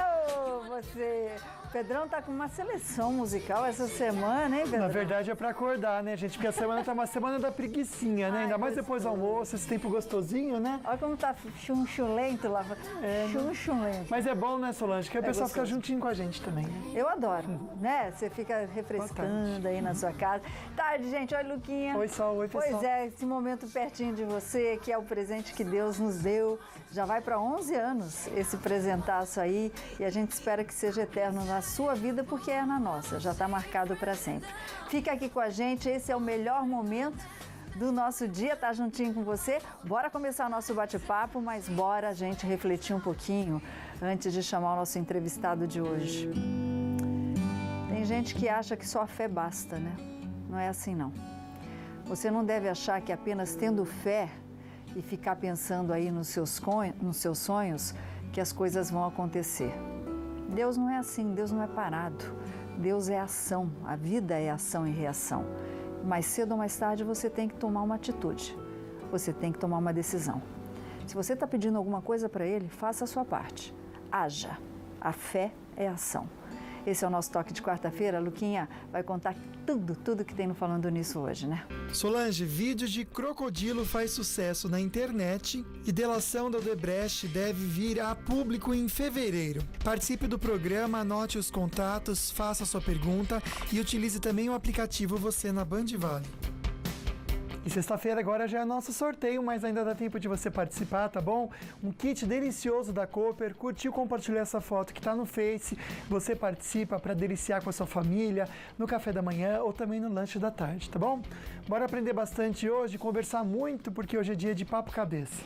Oh, você... Pedrão tá com uma seleção musical essa semana, hein, Pedrão? Na verdade é pra acordar, né, gente? Porque a semana tá uma semana da preguicinha, né? Ainda mais depois do almoço, esse tempo gostosinho, né? Olha como tá chunchulento lá. Chunchulento. Mas é bom, né, Solange? Que o pessoal gostoso. fica juntinho com a gente também. Eu adoro, né? Você fica refrescando aí na sua casa. Tarde, gente. Oi, Luquinha. Oi, Sol. Oi, pessoal. Pois é, esse momento pertinho de você, que é o presente que Deus nos deu. Já vai para 11 anos esse presentaço aí. E a gente espera que seja eterno na sua vida, porque é na nossa. Já está marcado para sempre. Fica aqui com a gente. Esse é o melhor momento do nosso dia, tá juntinho com você. Bora começar o nosso bate-papo, mas bora a gente refletir um pouquinho antes de chamar o nosso entrevistado de hoje. Tem gente que acha que só a fé basta, né? Não é assim, não. Você não deve achar que apenas tendo fé e ficar pensando aí nos seus sonhos que as coisas vão acontecer. Deus não é assim, Deus não é parado. Deus é ação, a vida é ação e reação. Mais cedo ou mais tarde você tem que tomar uma atitude, você tem que tomar uma decisão. Se você está pedindo alguma coisa para Ele, faça a sua parte, haja. A fé é ação. Esse é o nosso toque de quarta-feira. Luquinha vai contar tudo que tem no Falando Nisso hoje, né? Solange, vídeo de crocodilo faz sucesso na internet e delação da Odebrecht deve vir a público em fevereiro. Participe do programa, anote os contatos, faça sua pergunta e utilize também o aplicativo Você na Band Vale. E sexta-feira agora já é nosso sorteio, mas ainda dá tempo de você participar, tá bom? Um kit delicioso da Cooper, curtiu, compartilhou essa foto que tá no Face, você participa para deliciar com a sua família, no café da manhã ou também no lanche da tarde, tá bom? Bora aprender bastante hoje, conversar muito, porque hoje é dia de papo cabeça.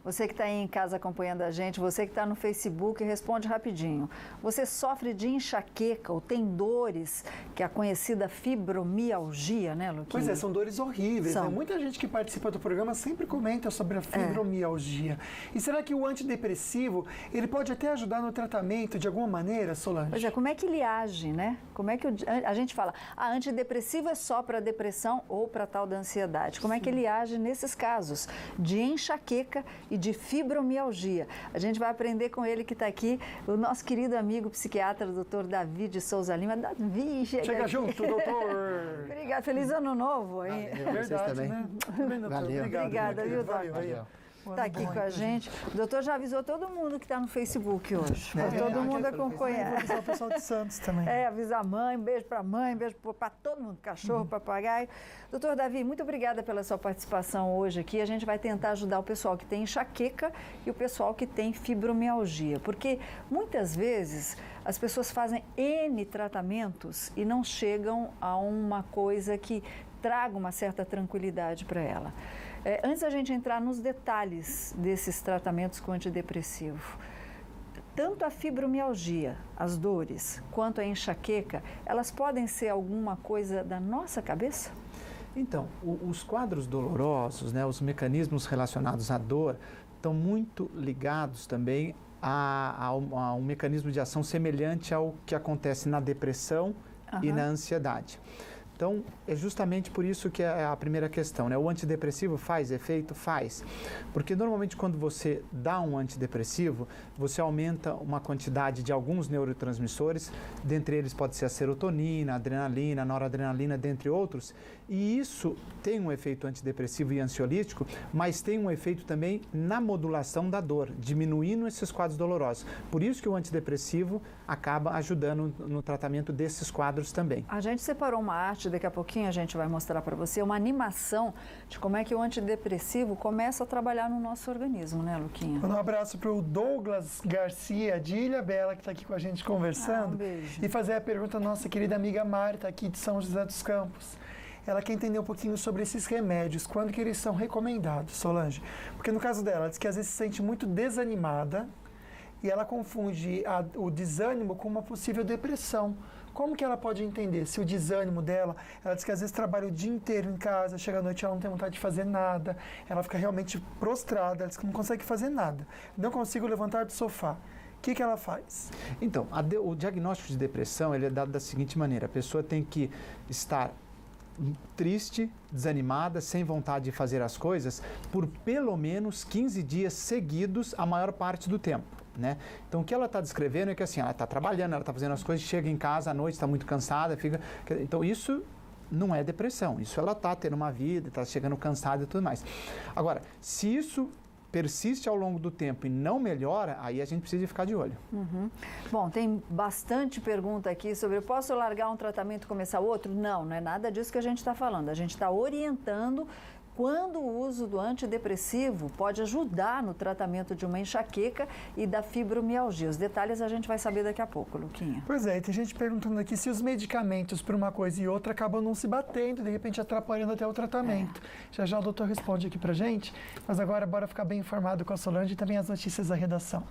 Você que está aí em casa acompanhando a gente, você que está no Facebook, responde rapidinho. Você sofre de enxaqueca ou tem dores, que é a conhecida fibromialgia, né, Luquinha? Pois é, são dores horríveis, né? Muita gente que participa do programa sempre comenta sobre a fibromialgia. E será que o antidepressivo, ele pode até ajudar no tratamento de alguma maneira, Solange? Pois é, como é que ele age, né? Como é que a gente fala, antidepressivo é só para depressão ou para tal da ansiedade. Como é que ele age nesses casos de enxaqueca e de fibromialgia? A gente vai aprender com ele que está aqui, o nosso querido amigo psiquiatra, doutor Davi de Souza Lima. Davi, chega junto, doutor! Obrigada, feliz ano novo, hein? É verdade, também. Né? Valeu. Obrigada, viu, doutor? Está aqui com a gente. O doutor já avisou todo mundo que está no Facebook hoje. Todo mundo acompanhar. Vou avisar o pessoal de Santos também. Avisar a mãe, beijo para a mãe, beijo para todo mundo, cachorro, papagaio. Doutor Davi, muito obrigada pela sua participação hoje aqui. A gente vai tentar ajudar o pessoal que tem enxaqueca e o pessoal que tem fibromialgia, porque muitas vezes as pessoas fazem N tratamentos e não chegam a uma coisa que traga uma certa tranquilidade para ela. Antes da gente entrar nos detalhes desses tratamentos com antidepressivo, tanto a fibromialgia, as dores, quanto a enxaqueca, elas podem ser alguma coisa da nossa cabeça? Então, os quadros dolorosos, né, os mecanismos relacionados à dor, estão muito ligados também a um mecanismo de ação semelhante ao que acontece na depressão e na ansiedade. Então, é justamente por isso que é a primeira questão, né? O antidepressivo faz efeito? Faz. Porque normalmente quando você dá um antidepressivo, você aumenta uma quantidade de alguns neurotransmissores, dentre eles pode ser a serotonina, a adrenalina, a noradrenalina, dentre outros, e isso tem um efeito antidepressivo e ansiolítico, mas tem um efeito também na modulação da dor, diminuindo esses quadros dolorosos. Por isso que o antidepressivo acaba ajudando no tratamento desses quadros também. A gente separou uma arte, daqui a pouquinho a gente vai mostrar para você uma animação de como é que o antidepressivo começa a trabalhar no nosso organismo, né, Luquinha? Um abraço para o Douglas Garcia, de Ilha Bela, que está aqui com a gente conversando. Um beijo. E fazer a pergunta à nossa querida amiga Marta, aqui de São José dos Campos. Ela quer entender um pouquinho sobre esses remédios, quando que eles são recomendados, Solange. Porque no caso dela, ela diz que às vezes se sente muito desanimada e ela confunde o desânimo com uma possível depressão. Como que ela pode entender se o desânimo dela, ela diz que às vezes trabalha o dia inteiro em casa, chega à noite ela não tem vontade de fazer nada, ela fica realmente prostrada, ela diz que não consegue fazer nada, não consigo levantar do sofá. O que ela faz? Então, o diagnóstico de depressão ele é dado da seguinte maneira: a pessoa tem que estar triste, desanimada, sem vontade de fazer as coisas, por pelo menos 15 dias seguidos, a maior parte do tempo. Né? Então, o que ela está descrevendo é que assim, ela está trabalhando, ela está fazendo as coisas, chega em casa à noite, está muito cansada, fica... Então, isso não é depressão, isso ela está tendo uma vida, está chegando cansada e tudo mais. Agora, se isso persiste ao longo do tempo e não melhora, aí a gente precisa ficar de olho. Bom, tem bastante pergunta aqui sobre posso largar um tratamento e começar outro? Não, não é nada disso que a gente está falando. A gente está orientando quando o uso do antidepressivo pode ajudar no tratamento de uma enxaqueca e da fibromialgia. Os detalhes a gente vai saber daqui a pouco, Luquinha. Pois é, tem gente perguntando aqui se os medicamentos para uma coisa e outra acabam não se batendo, de repente atrapalhando até o tratamento. Já já o doutor responde aqui pra gente, mas agora bora ficar bem informado com a Solange e também as notícias da redação.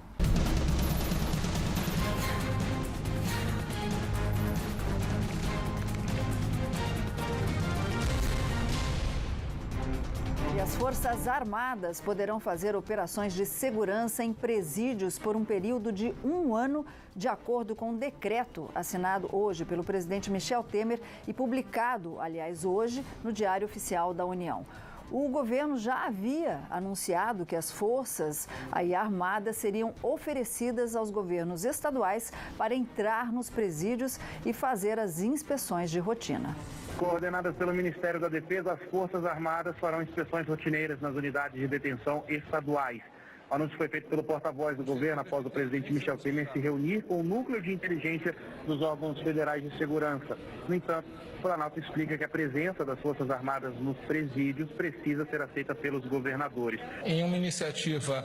As Forças Armadas poderão fazer operações de segurança em presídios por um período de 1 ano, de acordo com um decreto assinado hoje pelo presidente Michel Temer e publicado, aliás, hoje, no Diário Oficial da União. O governo já havia anunciado que as forças armadas seriam oferecidas aos governos estaduais para entrar nos presídios e fazer as inspeções de rotina. Coordenadas pelo Ministério da Defesa, as Forças Armadas farão inspeções rotineiras nas unidades de detenção estaduais. O anúncio foi feito pelo porta-voz do governo após o presidente Michel Temer se reunir com o núcleo de inteligência dos órgãos federais de segurança. No entanto, o Planalto explica que a presença das Forças Armadas nos presídios precisa ser aceita pelos governadores. Em uma iniciativa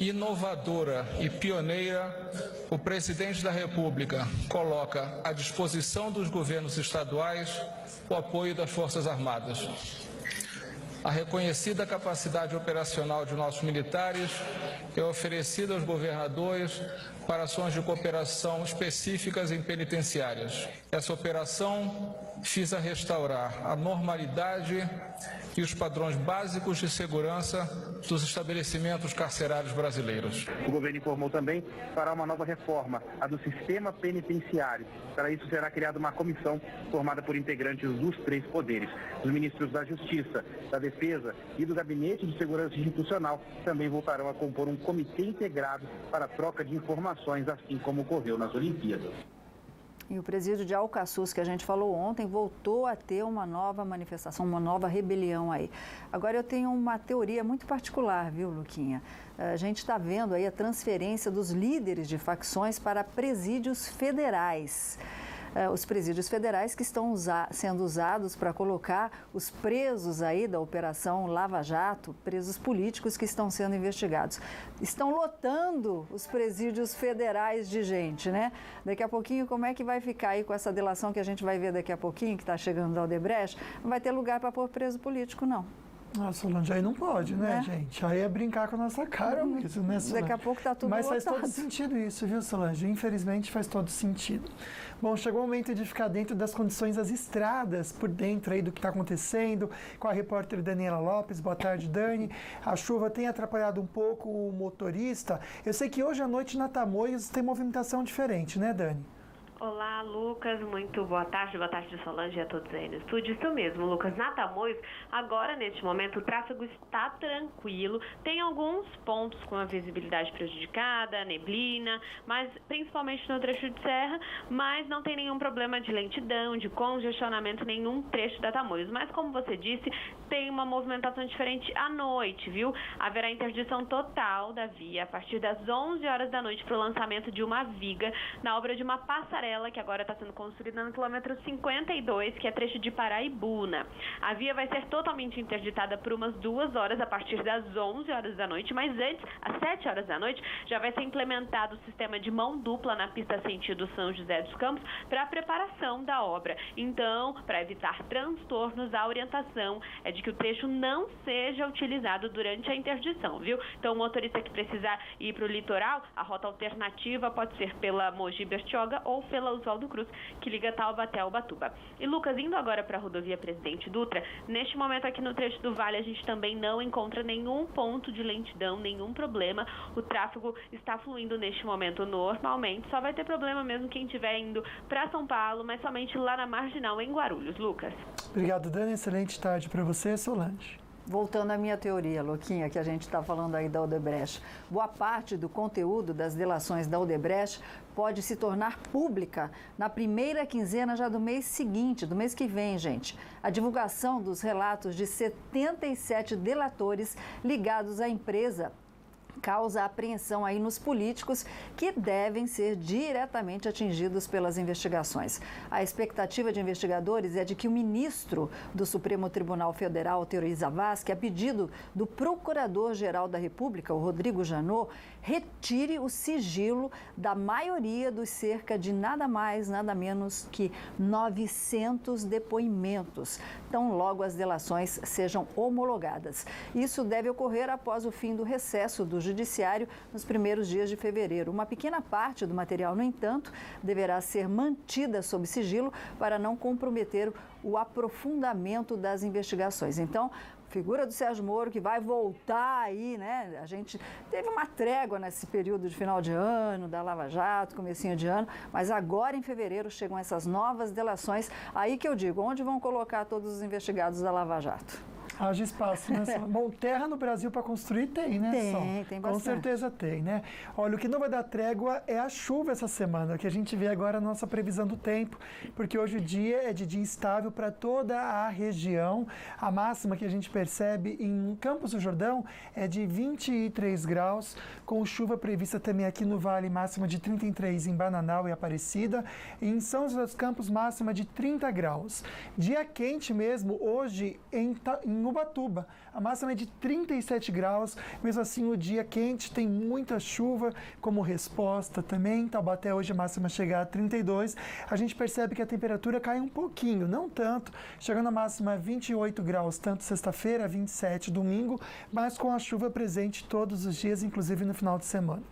inovadora e pioneira, o presidente da República coloca à disposição dos governos estaduais o apoio das Forças Armadas. A reconhecida capacidade operacional de nossos militares é oferecida aos governadores para ações de cooperação específicas em penitenciárias. Essa operação visa restaurar a normalidade e os padrões básicos de segurança dos estabelecimentos carcerários brasileiros. O governo informou também que fará uma nova reforma, a do sistema penitenciário. Para isso será criada uma comissão formada por integrantes dos 3 poderes. Os ministros da Justiça, da Defesa e do Gabinete de Segurança Institucional também voltarão a compor um comitê integrado para a troca de informações, assim como ocorreu nas Olimpíadas. E o presídio de Alcaçuz, que a gente falou ontem, voltou a ter uma nova manifestação, uma nova rebelião aí. Agora eu tenho uma teoria muito particular, viu, Luquinha? A gente está vendo aí a transferência dos líderes de facções para presídios federais. Os presídios federais que estão sendo usados para colocar os presos aí da Operação Lava Jato, presos políticos que estão sendo investigados. Estão lotando os presídios federais de gente, né? Daqui a pouquinho, como é que vai ficar aí com essa delação que a gente vai ver daqui a pouquinho, que está chegando da Odebrecht? Não vai ter lugar para pôr preso político, não. Nossa, Solange, aí não pode, né, gente? Aí é brincar com a nossa cara mesmo, né, Solange? Daqui a pouco tá tudo Mas lotado. faz todo sentido isso, viu, Solange? Infelizmente faz todo sentido. Bom, chegou o momento de ficar dentro das condições das estradas, por dentro aí do que está acontecendo, com a repórter Daniela Lopes. Boa tarde, Dani. A chuva tem atrapalhado um pouco o motorista. Eu sei que hoje à noite na Tamoios tem movimentação diferente, né, Dani? Olá, Lucas. Muito boa tarde Solange e a todos aí no estúdio. Isso mesmo, Lucas. Na Tamoios, agora, neste momento, o tráfego está tranquilo. Tem alguns pontos com a visibilidade prejudicada, neblina, mas principalmente no trecho de serra, mas não tem nenhum problema de lentidão, de congestionamento, nenhum trecho da Tamoios. Mas, como você disse, tem uma movimentação diferente à noite, viu? Haverá interdição total da via a partir das 11 horas da noite para o lançamento de uma viga na obra de uma passarela que agora está sendo construída no quilômetro 52, que é trecho de Paraibuna. A via vai ser totalmente interditada por umas 2 horas a partir das 11 horas da noite, mas antes, às 7 horas da noite, já vai ser implementado o sistema de mão dupla na pista sentido São José dos Campos para a preparação da obra. Então, para evitar transtornos, a orientação é de que o trecho não seja utilizado durante a interdição, viu? Então, o motorista que precisar ir para o litoral, a rota alternativa pode ser pela Mogi Bertioga ou pela pela Oswaldo Cruz, que liga Taubaté a Ubatuba. E Lucas, indo agora para a rodovia Presidente Dutra, neste momento aqui no trecho do Vale a gente também não encontra nenhum ponto de lentidão, nenhum problema. O tráfego está fluindo neste momento normalmente, só vai ter problema mesmo quem estiver indo para São Paulo, mas somente lá na Marginal, em Guarulhos. Lucas. Obrigado, Dani. Excelente tarde para você, Solange. Voltando à minha teoria, Luquinha, que a gente está falando aí da Odebrecht. Boa parte do conteúdo das delações da Odebrecht pode se tornar pública na primeira quinzena já do mês seguinte, do mês que vem, gente. A divulgação dos relatos de 77 delatores ligados à empresa causa apreensão aí nos políticos que devem ser diretamente atingidos pelas investigações. A expectativa de investigadores é de que o ministro do Supremo Tribunal Federal, Teori Zavascki, a pedido do Procurador-Geral da República, o Rodrigo Janot, retire o sigilo da maioria dos cerca de nada mais, nada menos que 900 depoimentos, tão logo as delações sejam homologadas. Isso deve ocorrer após o fim do recesso do Judiciário nos primeiros dias de fevereiro. Uma pequena parte do material, no entanto, deverá ser mantida sob sigilo para não comprometer o aprofundamento das investigações. Então, figura do Sérgio Moro que vai voltar aí, né? A gente teve uma trégua nesse período de final de ano, da Lava Jato, comecinho de ano, mas agora em fevereiro chegam essas novas delações. Aí que eu digo, onde vão colocar todos os investigados da Lava Jato? Haja espaço, né, Sol? Bom, terra no Brasil para construir tem, né, Sol? Tem bastante. Com certeza tem, né? Olha, o que não vai dar trégua é a chuva essa semana, que a gente vê agora a nossa previsão do tempo, porque hoje o dia é de dia instável para toda a região. A máxima que a gente percebe em Campos do Jordão é de 23 graus, com chuva prevista também aqui no Vale, máxima de 33 em Bananal e Aparecida. E em São José dos Campos, máxima de 30 graus. Dia quente mesmo, hoje em Ubatuba, a máxima é de 37 graus, mesmo assim o dia quente, tem muita chuva como resposta também. Taubaté hoje a máxima chega a 32, a gente percebe que a temperatura cai um pouquinho, não tanto, chegando a máxima a 28 graus, tanto sexta-feira, 27 domingo, mas com a chuva presente todos os dias, inclusive no final de semana.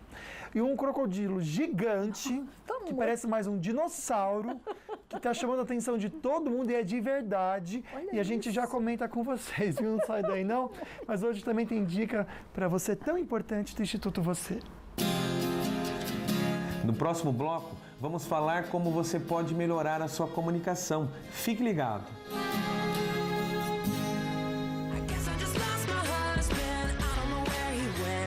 E um crocodilo gigante, que parece mais um dinossauro, que está chamando a atenção de todo mundo e é de verdade. Olha, e a gente já comenta com vocês, viu? Não sai daí não. Mas hoje também tem dica para você tão importante do Instituto Você. No próximo bloco, vamos falar como você pode melhorar a sua comunicação. Fique ligado.